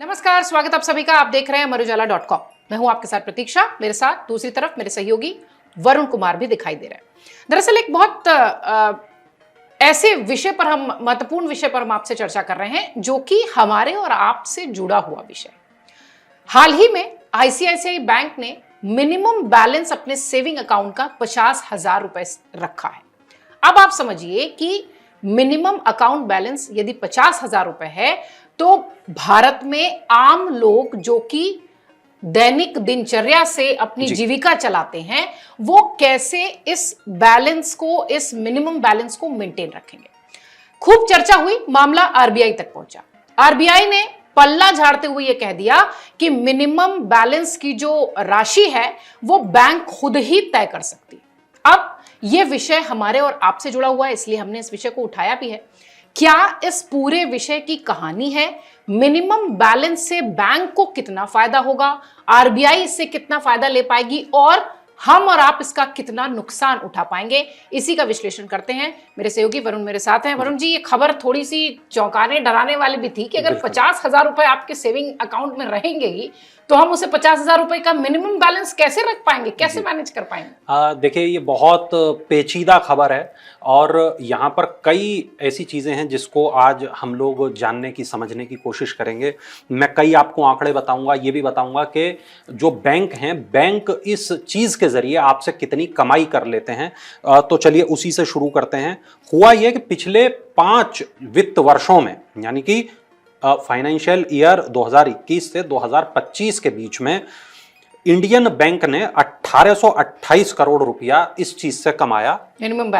नमस्कार, स्वागत आप सभी का। आप देख रहे हैं अमरुजाला.com। मैं हूं आपके साथ प्रतीक्षा, मेरे साथ दूसरी तरफ मेरे सहयोगी वरुण कुमार भी दिखाई दे रहे हैं। दरअसल एक बहुत ऐसे विषय पर हम महत्वपूर्ण विषय पर हम आपसे चर्चा कर रहे हैं जो कि हमारे और आपसे जुड़ा हुआ विषय। हाल ही में आईसीआईसीआई बैंक ने मिनिमम बैलेंस अपने सेविंग अकाउंट का 50,000 रुपए रखा है। अब आप समझिए कि मिनिमम अकाउंट बैलेंस यदि 50,000 रुपए है तो भारत में आम लोग जो कि दैनिक दिनचर्या से अपनी जीविका चलाते हैं वो कैसे इस बैलेंस को, इस मिनिमम बैलेंस को मेंटेन रखेंगे। खूब चर्चा हुई, मामला आरबीआई तक पहुंचा। आरबीआई ने पल्ला झाड़ते हुए यह कह दिया कि मिनिमम बैलेंस की जो राशि है वो बैंक खुद ही तय कर सकती है। अब यह विषय हमारे और आपसे जुड़ा हुआ है, इसलिए हमने इस विषय को उठाया भी है। क्या इस पूरे विषय की कहानी है? मिनिमम बैलेंस से बैंक को कितना फायदा होगा, आरबीआई इससे कितना फायदा ले पाएगी और हम और आप इसका कितना नुकसान उठा पाएंगे, इसी का विश्लेषण करते हैं। मेरे सहयोगी वरुण मेरे साथ हैं। वरुण जी, ये खबर थोड़ी सी चौंकाने डराने वाली भी थी कि अगर 50,000 रुपए आपके सेविंग अकाउंट में रहेंगे ही तो हम उसे 50,000 रुपए का मिनिमम बैलेंस कैसे रख पाएंगे, कैसे मैनेज कर पाएंगे? देखिए, ये बहुत पेचीदा खबर है और यहाँ पर कई ऐसी चीज़ें हैं जिसको आज हम लोग जानने की, समझने की कोशिश करेंगे। मैं कई आपको आंकड़े बताऊंगा, ये भी बताऊंगा कि जो बैंक हैं, बैंक इस चीज़ के जरिए आपसे कितनी कमाई कर लेते हैं। तो चलिए उसी से शुरू करते हैं। हुआ यह कि पिछले 5 वित्त वर्षों में, यानी कि फाइनेंशियल ईयर 2021 से 2025 के बीच में इंडियन बैंक ने 1828 करोड़ रुपया इस चीज से कमाया। मिनिमम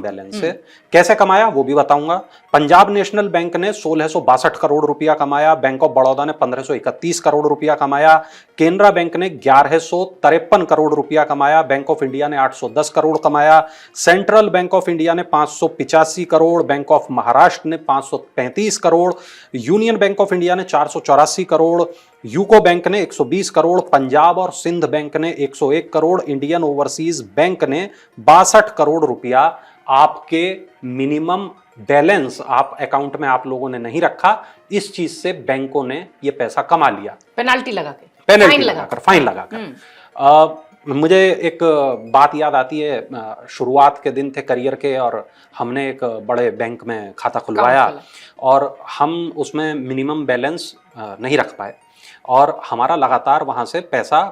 बैलेंस से कैसे कमाया वो भी बताऊंगा। पंजाब नेशनल बैंक ने 1662 करोड़ रुपया कमाया। बैंक ऑफ बड़ौदा ने 1531 करोड़ रुपया कमाया। केनरा बैंक ने 1153 करोड़ रुपया कमाया। बैंक ऑफ इंडिया ने 810 करोड़ कमाया। सेंट्रल बैंक ऑफ इंडिया ने 585 करोड़, बैंक ऑफ महाराष्ट्र ने 535 crore, union bank of India ने 484 करोड़, यूको बैंक ने 120 करोड़, पंजाब और सिंध बैंक ने 101 करोड़, इंडियन ओवरसीज बैंक ने 62 करोड़ रुपया आपके मिनिमम बैलेंस आप अकाउंट में आप लोगों ने नहीं रखा, इस चीज से बैंकों ने ये पैसा कमा लिया। पेनल्टी लगाकर, फाइन लगाकर। मुझे एक बात याद आती है, शुरुआत के दिन थे करियर के और हमने एक बड़े बैंक में खाता खुलवाया और हम उसमें मिनिमम बैलेंस नहीं रख पाए और हमारा लगातार वहाँ से पैसा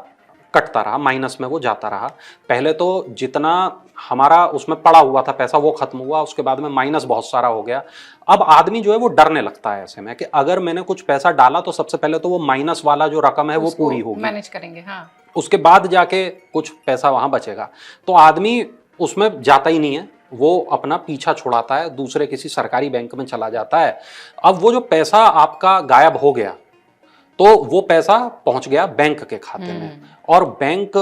कटता रहा, माइनस में वो जाता रहा। पहले तो जितना हमारा उसमें पड़ा हुआ था पैसा वो खत्म हुआ, उसके बाद में माइनस बहुत सारा हो गया। अब आदमी जो है वो डरने लगता है ऐसे में कि अगर मैंने कुछ पैसा डाला तो सबसे पहले तो वो माइनस वाला जो रकम है वो पूरी होगी, मैनेज करेंगे। हाँ, उसके बाद जाके कुछ पैसा वहां बचेगा। तो आदमी उसमें जाता ही नहीं है, वो अपना पीछा छुड़ाता है, दूसरे किसी सरकारी बैंक में चला जाता है। अब वो जो पैसा आपका गायब हो गया तो वो पैसा पहुंच गया बैंक के खाते में और बैंक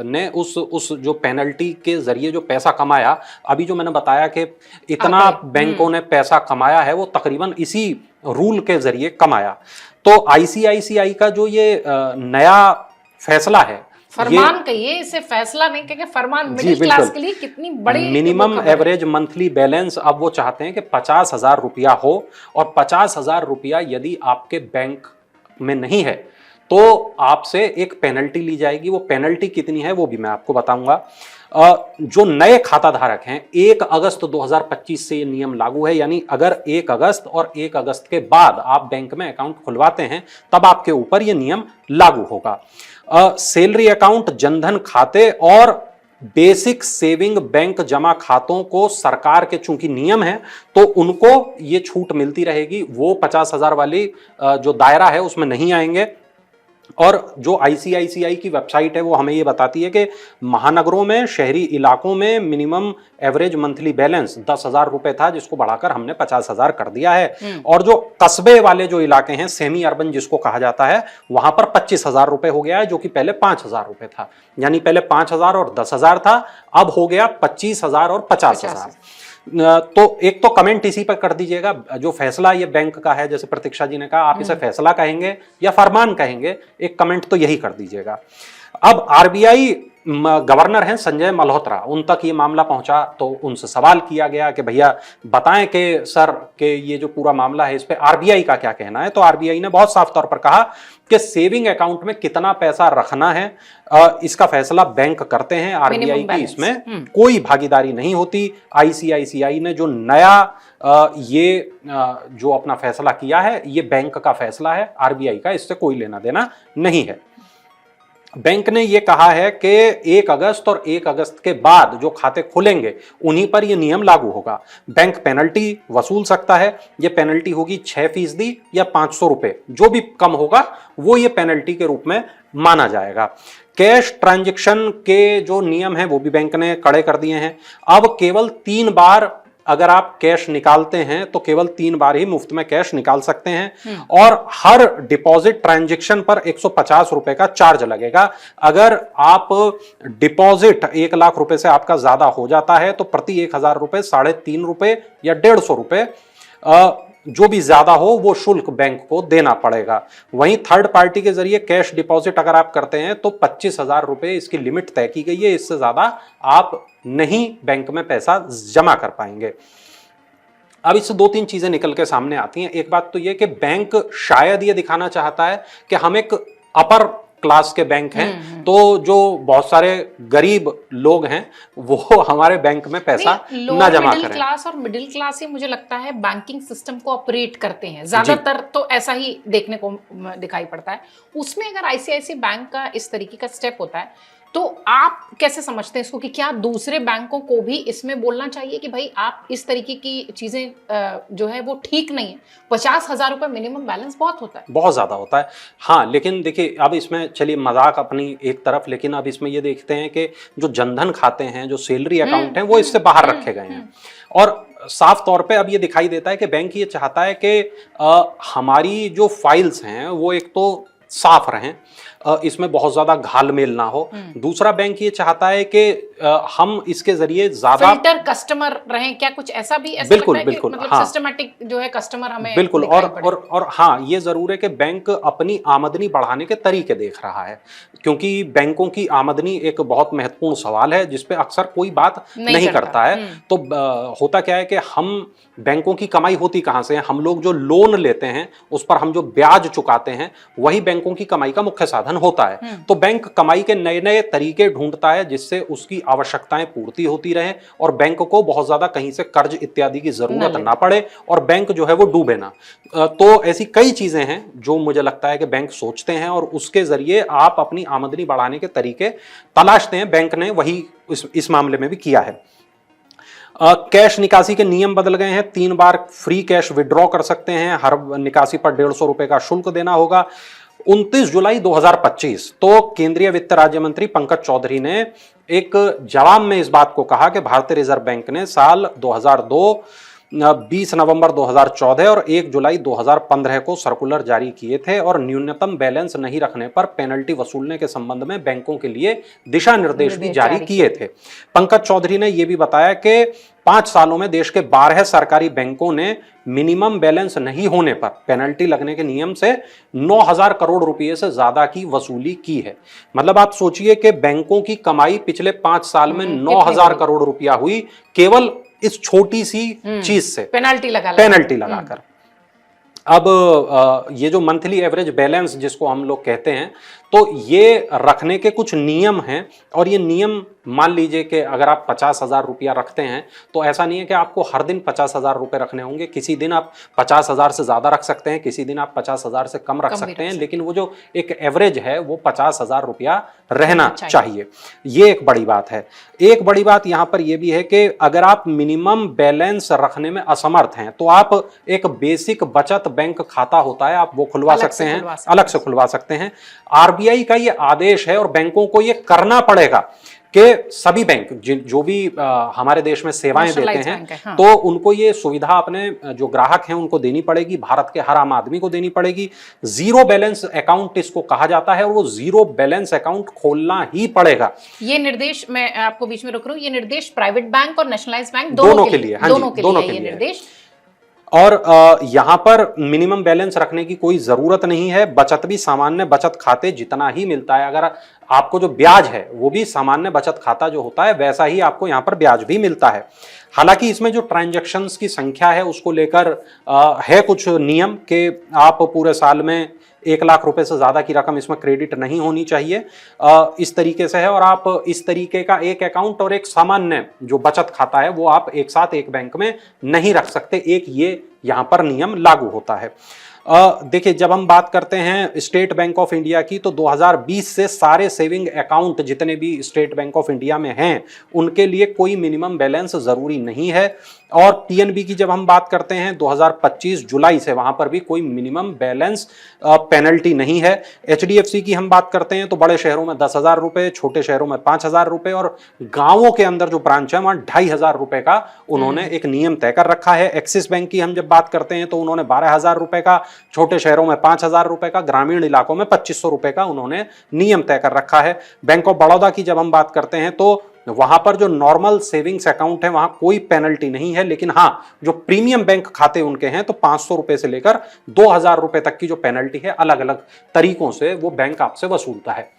ने उस जो पेनल्टी के जरिए जो पैसा कमाया, अभी जो मैंने बताया कि इतना बैंकों ने पैसा कमाया है वो तकरीबन इसी रूल के जरिए कमाया। तो आईसीआईसीआई का जो ये नया फैसला है, फरमान कहिए इसे, फैसला नहीं कहेंगे, फरमान मिडिल क्लास के लिए कितनी बड़ी मिनिमम एवरेज मंथली बैलेंस, अब वो चाहते हैं कि 50,000 रुपया हो और 50,000 रुपया यदि आपके बैंक में नहीं है तो आपसे एक पेनल्टी ली जाएगी। वो पेनल्टी कितनी है वो भी मैं आपको बताऊंगा। जो नए खाता धारक हैं, 1 अगस्त 2025 से ये नियम लागू है, यानी अगर 1 अगस्त और 1 अगस्त के बाद आप बैंक में अकाउंट खुलवाते हैं तब आपके ऊपर ये नियम लागू होगा। सैलरी अकाउंट, जनधन खाते और बेसिक सेविंग बैंक जमा खातों को सरकार के चूंकि नियम है तो उनको ये छूट मिलती रहेगी, वो 50,000 वाली जो दायरा है उसमें नहीं आएंगे। और जो आईसीआईसीआई की वेबसाइट है वो हमें ये बताती है कि महानगरों में, शहरी इलाकों में मिनिमम एवरेज मंथली बैलेंस 10,000 रुपए था, जिसको बढ़ाकर हमने 50,000 कर दिया है। और जो कस्बे वाले जो इलाके हैं, सेमी अर्बन जिसको कहा जाता है, वहां पर 25,000 रुपए हो गया है, जो कि पहले 5,000 रुपए था। यानी पहले 5,000 और 10,000 था, अब हो गया 25,000 और 50,000। तो एक तो कमेंट इसी पर कर दीजिएगा, जो फैसला ये बैंक का है, जैसे प्रतीक्षा जी ने कहा, आप इसे फैसला कहेंगे या फरमान कहेंगे, एक कमेंट तो यही कर दीजिएगा। अब आरबीआई गवर्नर हैं संजय मल्होत्रा, उन तक ये मामला पहुंचा तो उनसे सवाल किया गया कि भैया बताएं कि सर के ये जो पूरा मामला है इस पे आरबीआई का क्या कहना है। तो आरबीआई ने बहुत साफ तौर पर कहा कि सेविंग अकाउंट में कितना पैसा रखना है इसका फैसला बैंक करते हैं, आरबीआई की इसमें कोई भागीदारी नहीं होती। आईसीआईसीआई ने जो नया ये जो अपना फैसला किया है ये बैंक का फैसला है, आरबीआई का इससे कोई लेना देना नहीं है। बैंक ने यह कहा है कि 1 अगस्त और 1 अगस्त के बाद जो खाते खुलेंगे उन्हीं पर यह नियम लागू होगा। बैंक पेनल्टी वसूल सकता है, यह पेनल्टी होगी 6% या 500 रुपए, जो भी कम होगा वो ये पेनल्टी के रूप में माना जाएगा। कैश ट्रांजैक्शन के जो नियम हैं वो भी बैंक ने कड़े कर दिए हैं। अब केवल 3 बार अगर आप कैश निकालते हैं तो केवल 3 बार ही मुफ्त में कैश निकाल सकते हैं और हर डिपॉजिट ट्रांजैक्शन पर 150 रुपए का चार्ज लगेगा। अगर आप डिपॉजिट 1 लाख रुपए से आपका ज्यादा हो जाता है तो प्रति 1000 रुपए 3.5 रुपए या 150 रुपए जो भी ज्यादा हो वो शुल्क बैंक को देना पड़ेगा। वहीं थर्ड पार्टी के जरिए कैश डिपॉजिट अगर आप करते हैं तो 25,000 रुपए इसकी लिमिट तय की गई है, इससे ज्यादा आप नहीं बैंक में पैसा जमा कर पाएंगे। अब इससे 2-3 चीजें निकल के सामने आती हैं। एक बात तो यह कि बैंक शायद ये दिखाना चाहता है कि हम एक अपर क्लास के बैंक हैं, तो जो बहुत सारे गरीब लोग हैं वो हमारे बैंक में पैसा ना जमा करें। मिडिल क्लास और मिडिल क्लास ही मुझे लगता है बैंकिंग सिस्टम को ऑपरेट करते हैं ज्यादातर, तो ऐसा ही देखने को दिखाई पड़ता है। उसमें अगर आईसीआईसीआई बैंक का इस तरीके का स्टेप होता है तो आप कैसे समझते हैं इसको कि क्या दूसरे बैंकों को भी इसमें बोलना चाहिए कि भाई आप इस तरीके की चीजें जो है वो ठीक नहीं है? 50,000 रुपए मिनिमम बैलेंस बहुत होता है, बहुत ज्यादा होता है। हाँ, लेकिन देखिए अब इसमें चलिए मजाक अपनी एक तरफ, लेकिन अब इसमें ये देखते हैं कि जो जनधन खाते हैं, जो सैलरी अकाउंट हैं, वो इससे बाहर रखे गए हैं। और साफ तौर पे अब ये दिखाई देता है कि बैंक ये चाहता है कि हमारी जो फाइल्स हैं वो एक तो साफ रहें, इसमें बहुत ज्यादा घालमेल ना हो। दूसरा बैंक ये चाहता है कि हम इसके जरिए ज्यादा फिल्टर कस्टमर रहें। क्या कुछ ऐसा भी ऐसा बिल्कुल लगता है बिल्कुल मतलब हाँ, सिस्टमेटिक जो है कस्टमर हमें बिल्कुल। और हाँ, ये जरूर है कि बैंक अपनी आमदनी बढ़ाने के तरीके देख रहा है, क्योंकि बैंकों की आमदनी एक बहुत महत्वपूर्ण सवाल है जिसपे अक्सर कोई बात नहीं करता है। तो होता क्या है कि हम बैंकों की कमाई होती कहां से है? हम लोग जो लोन लेते हैं उस पर हम जो ब्याज चुकाते हैं वही बैंकों की कमाई का मुख्य साधन होता है। तो बैंक कमाई के नए नए तरीके ढूंढता है जिससे उसकी आवश्यकताएं पूर्ति होती रहे और बैंक को बहुत ज्यादा कहीं से कर्ज इत्यादि की जरूरत ना पड़े और बैंक जो है वो डूबे ना। तो ऐसी कई चीजें हैं जो मुझे लगता है कि बैंक सोचते हैं और उसके जरिए आप अपनी आमदनी बढ़ाने के तरीके तलाशते हैं। बैंक ने वही इस मामले में भी किया है। कैश निकासी के नियम बदल गए हैं। 3 बार फ्री कैश विड्रॉ कर सकते हैं, हर निकासी पर 150 रुपए का शुल्क देना होगा। 29 जुलाई 2025 तो केंद्रीय वित्त राज्य मंत्री पंकज चौधरी ने एक जवाब में इस बात को कहा कि भारतीय रिजर्व बैंक ने साल 2002, 20 नवंबर 2014 और 1 जुलाई 2015 को सर्कुलर जारी किए थे और न्यूनतम बैलेंस नहीं रखने पर पेनल्टी वसूलने के संबंध में बैंकों के लिए दिशा निर्देश भी जारी किए थे। पंकज चौधरी ने यह भी बताया कि 5 सालों में देश के 12 सरकारी बैंकों ने मिनिमम बैलेंस नहीं होने पर पेनल्टी लगने के नियम से 9,000 करोड़ रुपए से ज्यादा की वसूली की है। मतलब आप सोचिए कि बैंकों की कमाई पिछले 5 साल में 9,000 करोड़ रुपया हुई केवल इस छोटी सी चीज से, पेनल्टी लगाकर। अब ये जो मंथली एवरेज बैलेंस जिसको हम लोग कहते हैं, तो ये रखने के कुछ नियम हैं और ये नियम मान लीजिए कि अगर आप 50,000 रुपया रखते हैं तो ऐसा नहीं है कि आपको हर दिन 50,000 रुपए रखने होंगे। किसी दिन आप 50,000 से ज्यादा रख सकते हैं, किसी दिन आप 50,000 से कम रख सकते हैं, लेकिन वो जो एक एवरेज है वो 50,000 रुपया रहना चाहिए। ये एक बड़ी बात है। एक बड़ी बात यहां पर यह भी है कि अगर आप मिनिमम बैलेंस रखने में असमर्थ हैं तो आप एक बेसिक बचत बैंक खाता होता है, आप वो खुलवा सकते हैं, अलग से खुलवा सकते हैं। आरबीआई का ये आदेश है और बैंकों को ये करना पड़ेगा कि सभी बैंक जो भी हमारे देश में सेवाएं देते हैं हाँ। तो उनको ये सुविधा अपने जो ग्राहक हैं उनको देनी पड़ेगी, भारत के हर आम आदमी को देनी पड़ेगी। जीरो बैलेंस अकाउंट इसको कहा जाता है और वो जीरो बैलेंस अकाउंट खोलना ही पड़ेगा। ये निर्देश, मैं आपको बीच में रोक रहा हूं, ये निर्देश प्राइवेट बैंक और नेशनलाइज्ड बैंक दोनों के लिए, दोनों के लिए निर्देश। और यहाँ पर मिनिमम बैलेंस रखने की कोई जरूरत नहीं है। बचत भी सामान्य बचत खाते जितना ही मिलता है। अगर आपको जो ब्याज है वो भी सामान्य बचत खाता जो होता है वैसा ही आपको यहाँ पर ब्याज भी मिलता है। हालांकि इसमें जो ट्रांजैक्शंस की संख्या है उसको लेकर है कुछ नियम कि आप पूरे साल में 1 लाख रुपए से ज्यादा की रकम इसमें क्रेडिट नहीं होनी चाहिए। इस तरीके से है। और आप इस तरीके का एक अकाउंट और एक सामान्य जो बचत खाता है वो आप एक साथ एक बैंक में नहीं रख सकते। एक ये यहां पर नियम लागू होता है। देखिए, जब हम बात करते हैं स्टेट बैंक ऑफ इंडिया की तो 2020 से सारे सेविंग अकाउंट जितने भी स्टेट बैंक ऑफ इंडिया में हैं उनके लिए कोई मिनिमम बैलेंस जरूरी नहीं है। और पीएनबी की जब हम बात करते हैं 2025 जुलाई से वहां पर भी कोई मिनिमम बैलेंस पेनल्टी नहीं है। एचडीएफसी की हम बात करते हैं तो बड़े शहरों में 10,000 रुपए, छोटे शहरों में 5,000 रुपए और गांवों के अंदर जो ब्रांच है वहां 2,500 रुपए का उन्होंने एक नियम तय कर रखा है। एक्सिस बैंक की हम जब बात करते हैं तो उन्होंने 12,000 रुपए का, छोटे शहरों में 5,000 रुपए का, ग्रामीण इलाकों में 2,500 रुपए का उन्होंने नियम तय कर रखा है। बैंक ऑफ बड़ौदा की जब हम बात करते हैं तो वहां पर जो नॉर्मल सेविंग्स अकाउंट है वहां कोई पेनल्टी नहीं है। लेकिन हां, जो प्रीमियम बैंक खाते उनके हैं तो 500 रुपए से लेकर 2,000 रुपए तक की जो पेनल्टी है अलग अलग तरीकों से वो बैंक आपसे वसूलता है।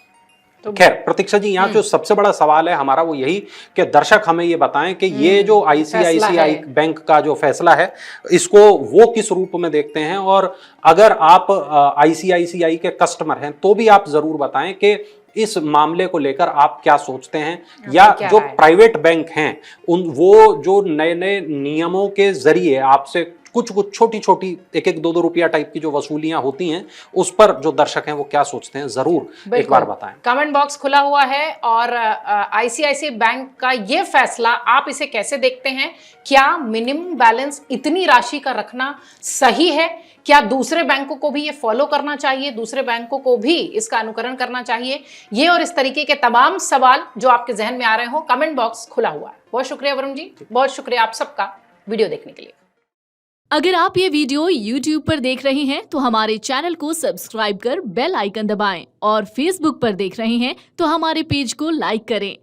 तो खैर प्रतीक्षा जी, यहाँ जो सबसे बड़ा सवाल है हमारा वो यही कि दर्शक हमें ये बताएं कि ये जो आईसीआईसीआई बैंक का जो फैसला है इसको वो किस रूप में देखते हैं। और अगर आप आईसीआईसीआई के कस्टमर हैं तो भी आप जरूर बताएं कि इस मामले को लेकर आप क्या सोचते हैं, या जो प्राइवेट बैंक हैं वो जो नए नए नियमों के जरिए आपसे कुछ कुछ छोटी छोटी 1-2 रुपया टाइप की जो वसूलियां होती हैं उस पर जो दर्शक हैं वो क्या सोचते हैं, जरूर एक बार बताएं। कमेंट बॉक्स खुला हुआ है। और आईसीआईसीआई बैंक का ये फैसला आप इसे कैसे देखते हैं? क्या मिनिमम बैलेंस इतनी राशि का रखना सही है? क्या दूसरे बैंकों को भी ये फॉलो करना चाहिए? दूसरे बैंकों को भी इसका अनुकरण करना चाहिए? ये और इस तरीके के तमाम सवाल जो आपके जहन में आ रहे हो, कमेंट बॉक्स खुला हुआ है। बहुत शुक्रिया वरुण जी, बहुत शुक्रिया आप सबका वीडियो देखने के लिए। अगर आप ये वीडियो YouTube पर देख रहे हैं तो हमारे चैनल को सब्सक्राइब कर बेल आइकन दबाएं, और Facebook पर देख रहे हैं तो हमारे पेज को लाइक करें।